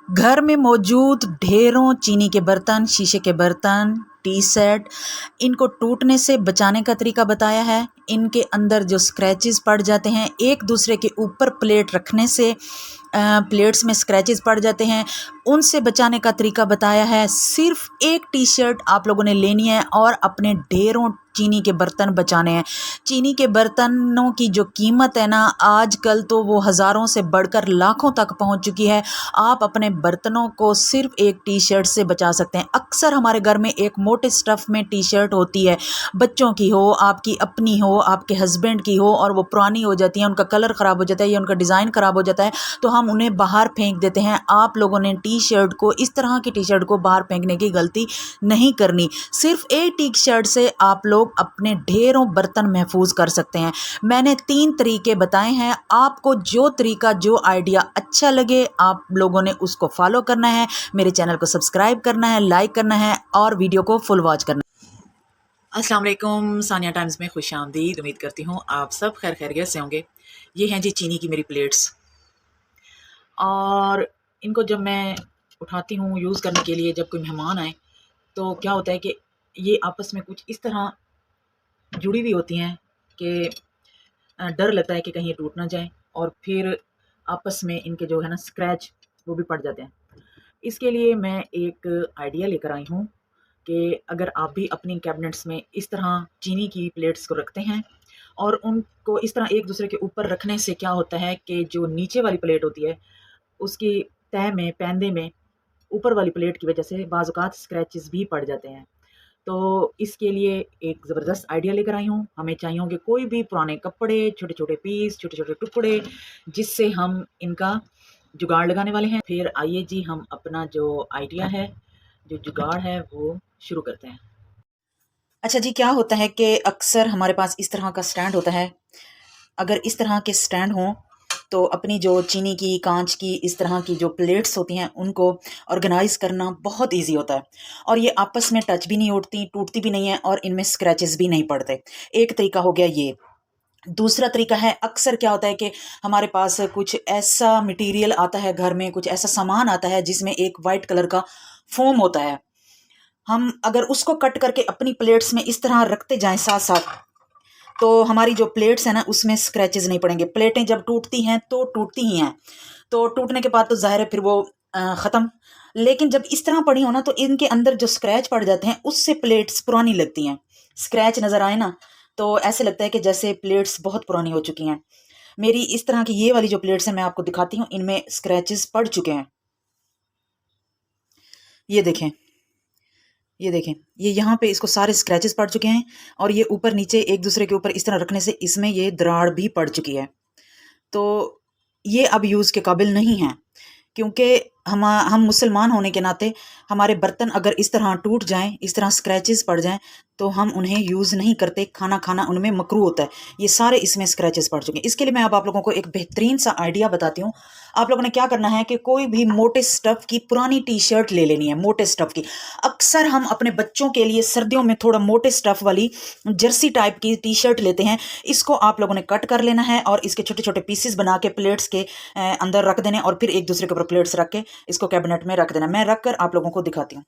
घर में मौजूद ढेरों चीनी के बर्तन, शीशे के बर्तन, टी सेट, इनको टूटने से बचाने का तरीका बताया है। इनके अंदर जो स्क्रैचेस पड़ जाते हैं, एक दूसरे के ऊपर प्लेट रखने से प्लेट्स में स्क्रैचेस पड़ जाते हैं, उनसे बचाने का तरीका बताया है। सिर्फ एक टी शर्ट आप लोगों ने लेनी है और अपने ढेरों चीनी के बर्तन बचाने हैं। चीनी के बर्तनों की जो कीमत है ना, आजकल तो वो हज़ारों से बढ़कर लाखों तक पहुंच चुकी है। आप अपने बर्तनों को सिर्फ एक टी शर्ट से बचा सकते हैं। अक्सर हमारे घर में एक मोटे स्टफ़ में टी शर्ट होती है, बच्चों की हो, आपकी अपनी हो, आपके हस्बैंड की हो, और वो पुरानी हो जाती है, उनका कलर ख़राब हो जाता है या उनका डिज़ाइन ख़राब हो जाता है, तो हम उन्हें बाहर फेंक देते हैं। आप लोगों ने टी शर्ट को, इस तरह की टी शर्ट को बाहर फेंकने की गलती नहीं करनी। सिर्फ एक टी शर्ट से आप लोग अपने ढेरों बर्तन महफूज कर सकते हैं। मैंने 3 तरीके बताए हैं। आपको जो तरीका, जो आइडिया अच्छा लगे, आप लोगों ने उसको फॉलो करना है। मेरे चैनल को सब्सक्राइब करना है, लाइक करना है और वीडियो को फुल वॉच करना है। अस्सलाम वालेकुम, सानिया टाइम्स में खुश आमदीद। उम्मीद करती हूँ आप सब खैर खैरियत से होंगे। ये हैं जी चीनी की मेरी प्लेट्स, और इनको जब मैं उठाती हूँ यूज़ करने के लिए, जब कोई मेहमान आए, तो क्या होता है कि ये आपस में कुछ इस तरह जुड़ी हुई होती हैं कि डर लगता है कि कहीं ये टूट ना जाए, और फिर आपस में इनके जो है ना स्क्रैच वो भी पड़ जाते हैं। इसके लिए मैं एक आइडिया लेकर आई हूँ कि अगर आप भी अपनी कैबिनेट्स में इस तरह चीनी की प्लेट्स को रखते हैं और उनको इस तरह एक दूसरे के ऊपर रखने से क्या होता है कि जो नीचे वाली प्लेट होती है, उसकी तह में, पैंदे में, ऊपर वाली प्लेट की वजह से बाज़ औक़ात स्क्रैचेस भी पड़ जाते हैं। तो इसके लिए एक ज़बरदस्त आइडिया लेकर आई हूँ। हमें चाहिए होंगे कोई भी पुराने कपड़े, छोटे-छोटे पीस, छोटे-छोटे टुकड़े, जिससे हम इनका जुगाड़ लगाने वाले हैं। फिर आइए जी, हम अपना जो आइडिया है, जो जुगाड़ है, वो शुरू करते हैं। अच्छा जी, क्या होता है कि अक्सर हमारे पास इस तरह का स्टैंड होता है। अगर इस तरह के स्टैंड हों, तो अपनी जो चीनी की, कांच की, इस तरह की जो प्लेट्स होती हैं, उनको ऑर्गेनाइज़ करना बहुत ईज़ी होता है, और ये आपस में टच भी नहीं उठती, टूटती भी नहीं है, और इनमें स्क्रैचेस भी नहीं पड़ते। एक तरीका हो गया ये। दूसरा तरीका है, अक्सर क्या होता है कि हमारे पास कुछ ऐसा मटीरियल आता है घर में, कुछ ऐसा सामान आता है जिसमें एक वाइट कलर का फ़ोम होता है। हम अगर उसको कट करके अपनी प्लेट्स में इस तरह रखते जाएँ साथ-साथ, तो हमारी जो प्लेट्स हैं ना, उसमें स्क्रैचेस नहीं पड़ेंगे। प्लेटें जब टूटती हैं तो टूटती ही हैं, तो टूटने के बाद तो ज़ाहिर है फिर वो ख़त्म। लेकिन जब इस तरह पड़ी हो ना, तो इनके अंदर जो स्क्रैच पड़ जाते हैं, उससे प्लेट्स पुरानी लगती हैं। स्क्रैच नज़र आए ना, तो ऐसे लगता है कि जैसे प्लेट्स बहुत पुरानी हो चुकी हैं। मेरी इस तरह की ये वाली जो प्लेट्स हैं, मैं आपको दिखाती हूँ, इनमें स्क्रैचेस पड़ चुके हैं। ये देखें, ये देखें, ये यहाँ पे इसको सारे स्क्रैचेस पड़ चुके हैं, और ये ऊपर नीचे एक दूसरे के ऊपर इस तरह रखने से इसमें ये दरार भी पड़ चुकी है। तो ये अब यूज़ के काबिल नहीं हैं, क्योंकि हम मुसलमान होने के नाते हमारे बर्तन अगर इस तरह टूट जाएं, इस तरह स्क्रैचेस पड़ जाएं, तो हम उन्हें यूज़ नहीं करते। खाना खाना उनमें मकरूह होता है। ये सारे इसमें स्क्रैचेस पड़ चुके हैं। इसके लिए मैं अब आप लोगों को एक बेहतरीन सा आइडिया बताती हूँ। आप लोगों ने क्या करना है कि कोई भी मोटे स्टफ़ की पुरानी टी शर्ट ले लेनी है, मोटे स्टफ़ की। अक्सर हम अपने बच्चों के लिए सर्दियों में थोड़ा मोटे स्टफ़ वाली जर्सी टाइप की टी शर्ट लेते हैं। इसको आप लोगों ने कट कर लेना है और इसके छोटे छोटे पीसेस बना के प्लेट्स के अंदर रख देने, और फिर एक दूसरे के ऊपर प्लेट्स रख के इसको कैबिनेट में रख देना। मैं रख कर आप लोगों को दिखाती हूँ।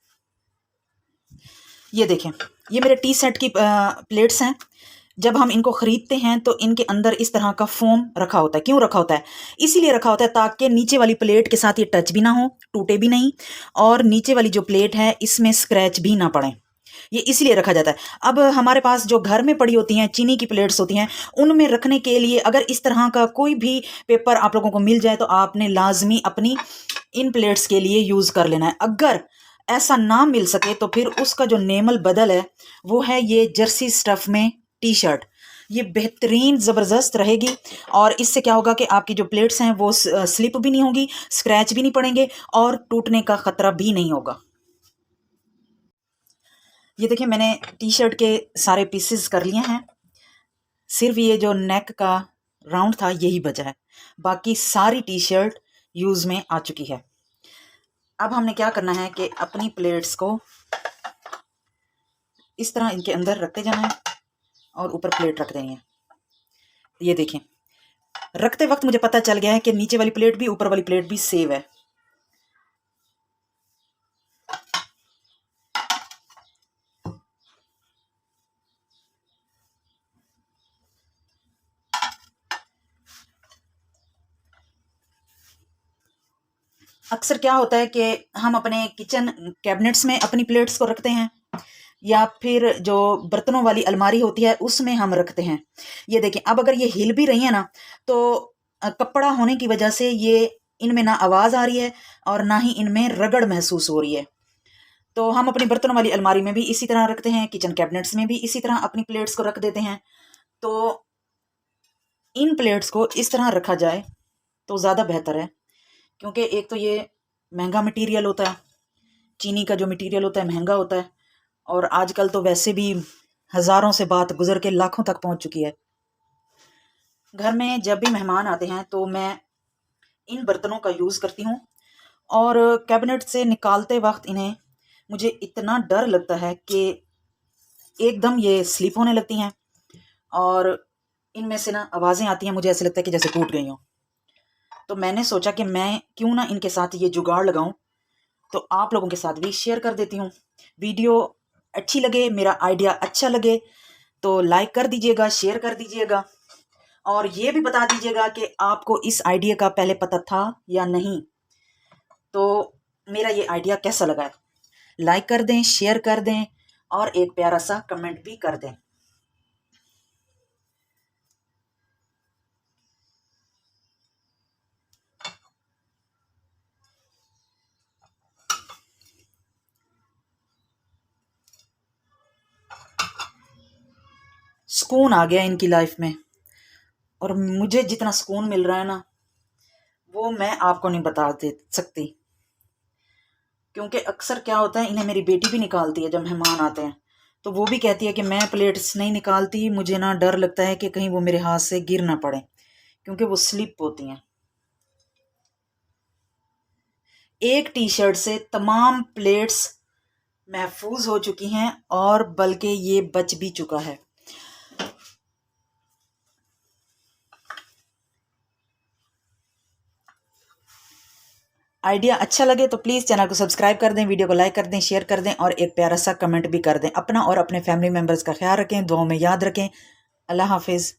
ये देखें, ये मेरे टी सेट की प्लेट्स हैं। जब हम इनको ख़रीदते हैं तो इनके अंदर इस तरह का फोम रखा होता है। क्यों रखा होता है? इसीलिए रखा होता है ताकि नीचे वाली प्लेट के साथ ये टच भी ना हो, टूटे भी नहीं, और नीचे वाली जो प्लेट है इसमें स्क्रैच भी ना पड़े। ये इसलिए रखा जाता है। अब हमारे पास जो घर में पड़ी होती हैं चीनी की प्लेट्स होती हैं, उनमें रखने के लिए अगर इस तरह का कोई भी पेपर आप लोगों को मिल जाए, तो आपने लाजमी अपनी इन प्लेट्स के लिए यूज़ कर लेना है। अगर ऐसा ना मिल सके तो फिर उसका जो नेमल बदल है, वो है ये जर्सी स्टफ़ में टी शर्ट। ये बेहतरीन ज़बरदस्त रहेगी, और इससे क्या होगा कि आपकी जो प्लेट्स हैं वो स्लिप भी नहीं होगी, स्क्रैच भी नहीं पड़ेंगे, और टूटने का ख़तरा भी नहीं होगा। ये देखिए, मैंने टी शर्ट के सारे पीसेस कर लिए हैं। सिर्फ ये जो नेक का राउंड था यही बचा है, बाकी सारी टी शर्ट यूज़ में आ चुकी है। अब हमने क्या करना है कि अपनी प्लेट्स को इस तरह इनके अंदर रखते जाना है और ऊपर प्लेट रख देनी है। ये देखें, रखते वक्त मुझे पता चल गया है कि नीचे वाली प्लेट भी ऊपर वाली प्लेट भी सेव है। अक्सर क्या होता है कि हम अपने किचन कैबिनेट्स में अपनी प्लेट्स को रखते हैं, या फिर जो बर्तनों वाली अलमारी होती है उसमें हम रखते हैं। ये देखें, अब अगर ये हिल भी रही है ना, तो कपड़ा होने की वजह से ये इनमें ना आवाज़ आ रही है और ना ही इनमें रगड़ महसूस हो रही है। तो हम अपनी बर्तनों वाली अलमारी में भी इसी तरह रखते हैं, किचन कैबिनेट्स में भी इसी तरह अपनी प्लेट्स को रख देते हैं। तो इन प्लेट्स को इस तरह रखा जाए तो ज़्यादा बेहतर है, क्योंकि एक तो ये महंगा मटेरियल होता है, चीनी का जो मटेरियल होता है महंगा होता है, और आजकल तो वैसे भी हज़ारों से बात गुजर के लाखों तक पहुंच चुकी है। घर में जब भी मेहमान आते हैं तो मैं इन बर्तनों का यूज़ करती हूँ, और कैबिनेट से निकालते वक्त इन्हें मुझे इतना डर लगता है कि एकदम ये स्लिप होने लगती हैं, और इनमें से ना आवाज़ें आती हैं, मुझे ऐसे लगता है कि जैसे टूट गई हों। तो मैंने सोचा कि मैं क्यों ना इनके साथ ये जुगाड़ लगाऊं, तो आप लोगों के साथ भी शेयर कर देती हूँ। वीडियो अच्छी लगे, मेरा आइडिया अच्छा लगे तो लाइक कर दीजिएगा, शेयर कर दीजिएगा, और ये भी बता दीजिएगा कि आपको इस आइडिया का पहले पता था या नहीं। तो मेरा ये आइडिया कैसा लगा है, लाइक कर दें, शेयर कर दें, और एक प्यारा सा कमेंट भी कर दें। सुकून आ गया इनकी लाइफ में, और मुझे जितना सुकून मिल रहा है ना, वो मैं आपको नहीं बता दे सकती। क्योंकि अक्सर क्या होता है, इन्हें मेरी बेटी भी निकालती है जब मेहमान आते हैं, तो वो भी कहती है कि मैं प्लेट्स नहीं निकालती, मुझे ना डर लगता है कि कहीं वो मेरे हाथ से गिर ना पड़े, क्योंकि वो स्लिप होती हैं। एक टी शर्ट से तमाम प्लेट्स महफूज हो चुकी हैं, और बल्कि ये बच भी चुका है। आइडिया अच्छा लगे तो प्लीज़ चैनल को सब्सक्राइब कर दें, वीडियो को लाइक कर दें, शेयर कर दें, और एक प्यारा सा कमेंट भी कर दें। अपना और अपने फैमिली मेम्बर्स का ख्याल रखें, दुआओं में याद रखें। अल्लाह हाफिज़।